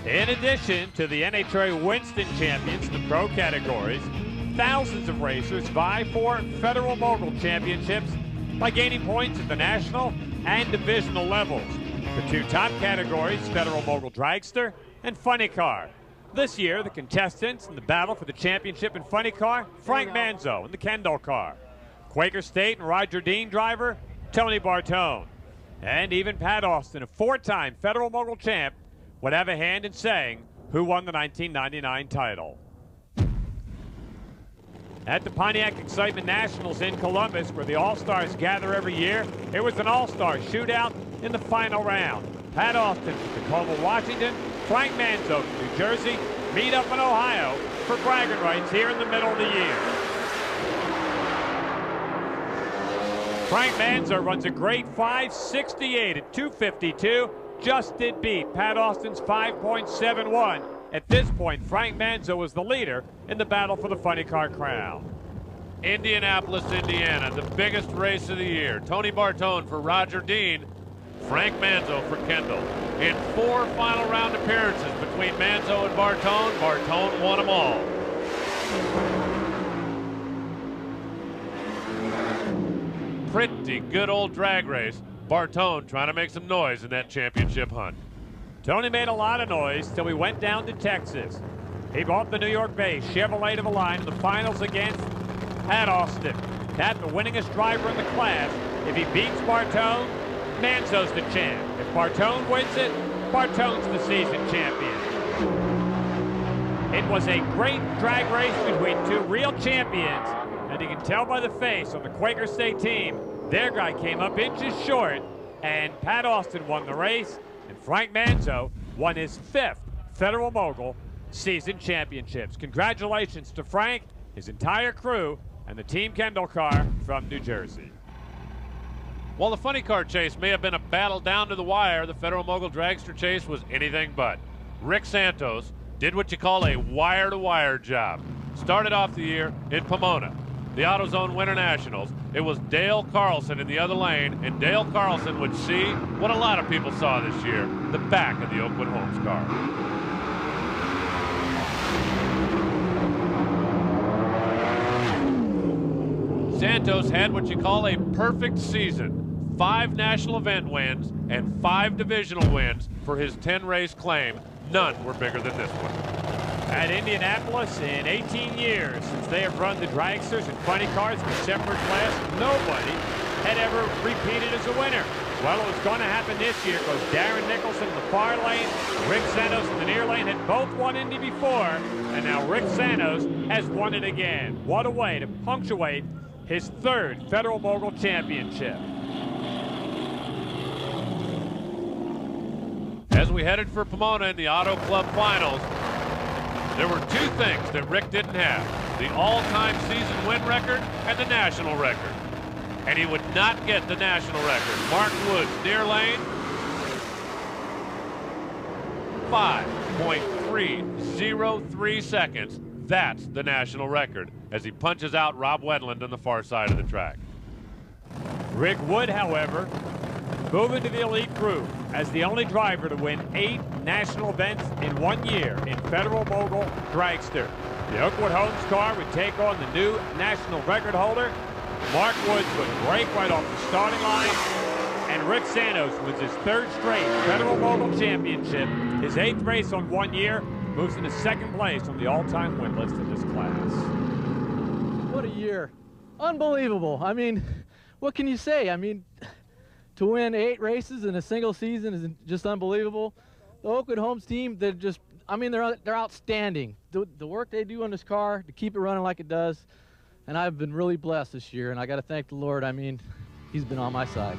In addition to the NHRA Winston champions in the pro categories, thousands of racers vie for Federal Mogul championships by gaining points at the national and divisional levels. The two top categories, Federal Mogul Dragster and Funny Car. This year, the contestants in the battle for the championship in Funny Car, Frank Manzo in the Kendall car. Quaker State and Roger Dean driver, Tony Bartone. And even Pat Austin, a four-time Federal Mogul champ, would have a hand in saying who won the 1999 title. At the Pontiac Excitement Nationals in Columbus, where the All-Stars gather every year, it was an All-Star shootout in the final round. Pat Austin from Tacoma, Washington, Frank Manzo from New Jersey meet up in Ohio for bragging rights here in the middle of the year. Frank Manzo runs a great 5.68 at 252, just did beat Pat Austin's 5.71. At this point, Frank Manzo was the leader in the battle for the Funny Car crown. Indianapolis, Indiana, the biggest race of the year. Tony Bartone for Roger Dean, Frank Manzo for Kendall. In 4 final round appearances between Manzo and Bartone, Bartone won them all. Pretty good old drag race. Bartone trying to make some noise in that championship hunt. Tony made a lot of noise till we went down to Texas. He brought the New York-based Chevrolet to the line in the finals against Pat Austin. Pat, the winningest driver in the class. If he beats Bartone, Manzo's the champ. If Bartone wins it, Bartone's the season champion. It was a great drag race between two real champions, and you can tell by the face on the Quaker State team, their guy came up inches short, and Pat Austin won the race, and Frank Manzo won his 5th Federal Mogul season championships. Congratulations to Frank, his entire crew, and the Team Kendall car from New Jersey. While the Funny Car chase may have been a battle down to the wire, the Federal Mogul Dragster chase was anything but. Rick Santos did what you call a wire-to-wire job. Started off the year in Pomona. The AutoZone Winternationals, it was Dale Carlson in the other lane, and Dale Carlson would see what a lot of people saw this year, the back of the Oakwood Homes car. Santos had what you call a perfect season. 5 national event wins and 5 divisional wins for his 10-race claim. None were bigger than this one. At Indianapolis, in 18 years since they have run the dragsters and funny cars in the separate class, nobody had ever repeated as a winner. Well, it was going to happen this year because Darren Nicholson in the far lane, Rick Santos in the near lane had both won Indy before, and now Rick Santos has won it again. What a way to punctuate his 3rd Federal Mogul championship. As we headed for Pomona in the Auto Club Finals, there were 2 things that Rick didn't have: the all-time season win record and the national record. And he would not get the national record. Mark Woods, near lane, 5.303 seconds. That's the national record as he punches out Rob Wendland on the far side of the track. Rick Wood, however, moving to the elite group as the only driver to win 8 national events in 1 year in Federal Mogul Dragster. The Oakwood Homes car would take on the new national record holder. Mark Woods would break right off the starting line, and Rick Santos wins his 3rd straight Federal Mogul championship. His 8th race on 1 year, moves into 2nd place on the all-time win list in this class. What a year. Unbelievable. I mean, what can you say? I mean, to win 8 races in a single season is just unbelievable. The Oakwood Homes team, they're just, I mean, they're outstanding. The work they do on this car to keep it running like it does, and I've been really blessed this year, and I got to thank the Lord. I mean, he's been on my side.